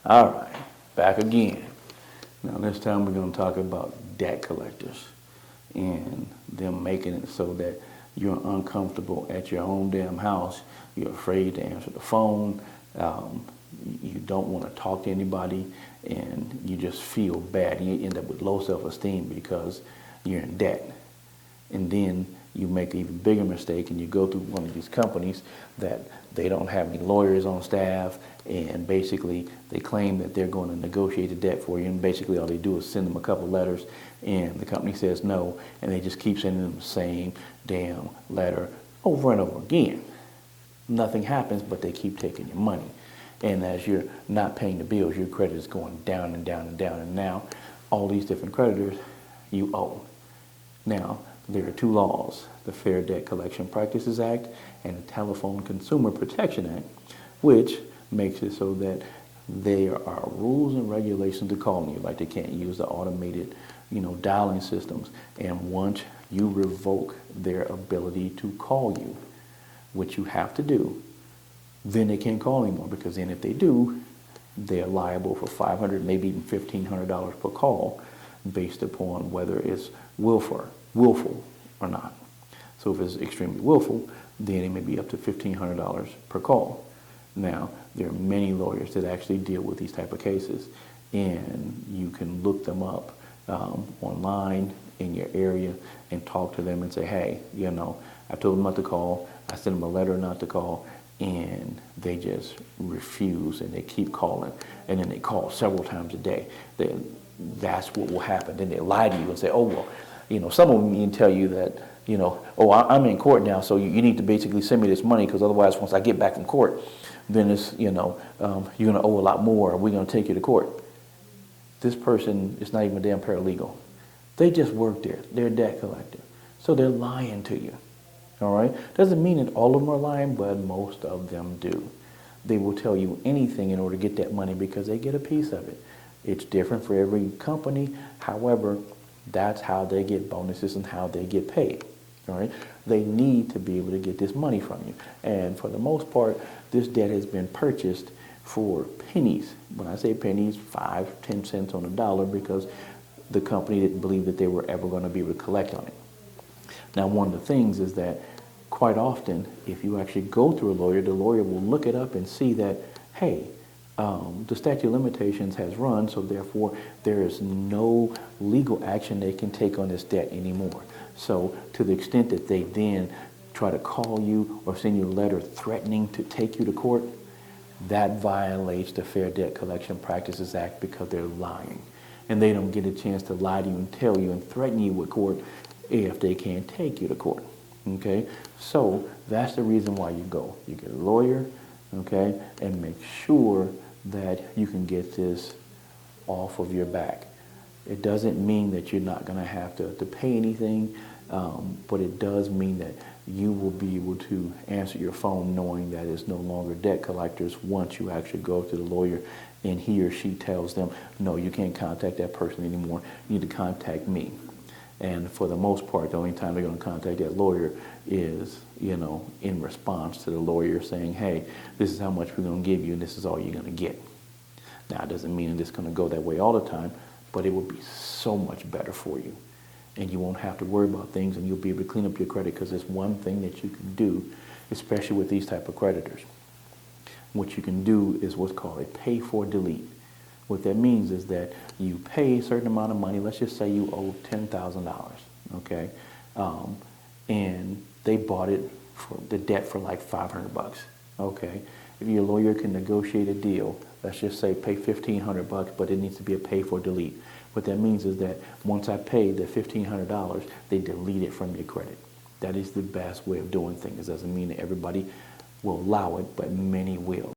All right, back again. Now this time we're going to talk about debt collectors and them making it so that you're uncomfortable at your own damn house. You're afraid to answer the phone. Um, you don't want to talk to anybody, and you just feel bad. And you end up with low self-esteem because you're in debt. And then you make an even bigger mistake and you go through one of these companies that they don't have any lawyers on staff, and basically they claim that they're going to negotiate the debt for you, and basically all they do is send them a couple letters and the company says no, and they just keep sending them the same damn letter over and over again. Nothing happens, but they keep taking your money. And as you're not paying the bills, your credit is going down and down and down, and now all these different creditors you owe. Now, there are two laws, the Fair Debt Collection Practices Act and the Telephone Consumer Protection Act, which makes it so that there are rules and regulations to calling you, like they can't use the automated, dialing systems. And once you revoke their ability to call you, which you have to do, then they can't call anymore, because then if they do, they're liable for $500, maybe even $1,500 per call, based upon whether it's willful or not. So if it's extremely willful, then it may be up to $1,500 per call. Now, there are many lawyers that actually deal with these type of cases, and you can look them up online in your area and talk to them and say, hey, I told them not to call, I sent them a letter not to call, and they just refuse, and they keep calling, and then they call several times a day. That's what will happen. Then they lie to you and say, oh, well, some of them even tell you that, oh, I'm in court now, so you need to basically send me this money, because otherwise once I get back from court, then it's, you're going to owe a lot more, or we're going to take you to court. This person is not even a damn paralegal. They just work there. They're a debt collector. So they're lying to you. All right? Doesn't mean that all of them are lying, but most of them do. They will tell you anything in order to get that money because they get a piece of it. It's different for every company. However, that's how they get bonuses and how they get paid. All right? They need to be able to get this money from you. And for the most part, this debt has been purchased for pennies. When I say pennies, 5, 10 cents on the dollar, because the company didn't believe that they were ever going to be able to collect on it. Now, one of the things is that quite often, if you actually go through a lawyer, the lawyer will look it up and see that, hey, the statute of limitations has run, so therefore there is no legal action they can take on this debt anymore. So to the extent that they then try to call you or send you a letter threatening to take you to court, that violates the Fair Debt Collection Practices Act, because they're lying. And they don't get a chance to lie to you and tell you and threaten you with court if they can't take you to court. Okay? So that's the reason why you go. You get a lawyer, okay, and make sure that you can get this off of your back. It doesn't mean that you're not going to have to pay anything, but it does mean that you will be able to answer your phone knowing that it's no longer debt collectors once you actually go to the lawyer and he or she tells them, no, you can't contact that person anymore. You need to contact me. And for the most part, the only time they're going to contact that lawyer is, in response to the lawyer saying, hey, this is how much we're going to give you and this is all you're going to get. Now, it doesn't mean that it's going to go that way all the time, but it will be so much better for you. And you won't have to worry about things, and you'll be able to clean up your credit, because there's one thing that you can do, especially with these type of creditors. What you can do is what's called a pay for delete. What that means is that you pay a certain amount of money. Let's just say you owe $10,000, okay? And they bought it for the debt for like $500, okay? If your lawyer can negotiate a deal, let's just say pay $1,500, but it needs to be a pay for delete. What that means is that once I pay the $1,500, they delete it from your credit. That is the best way of doing things. It doesn't mean that everybody will allow it, but many will.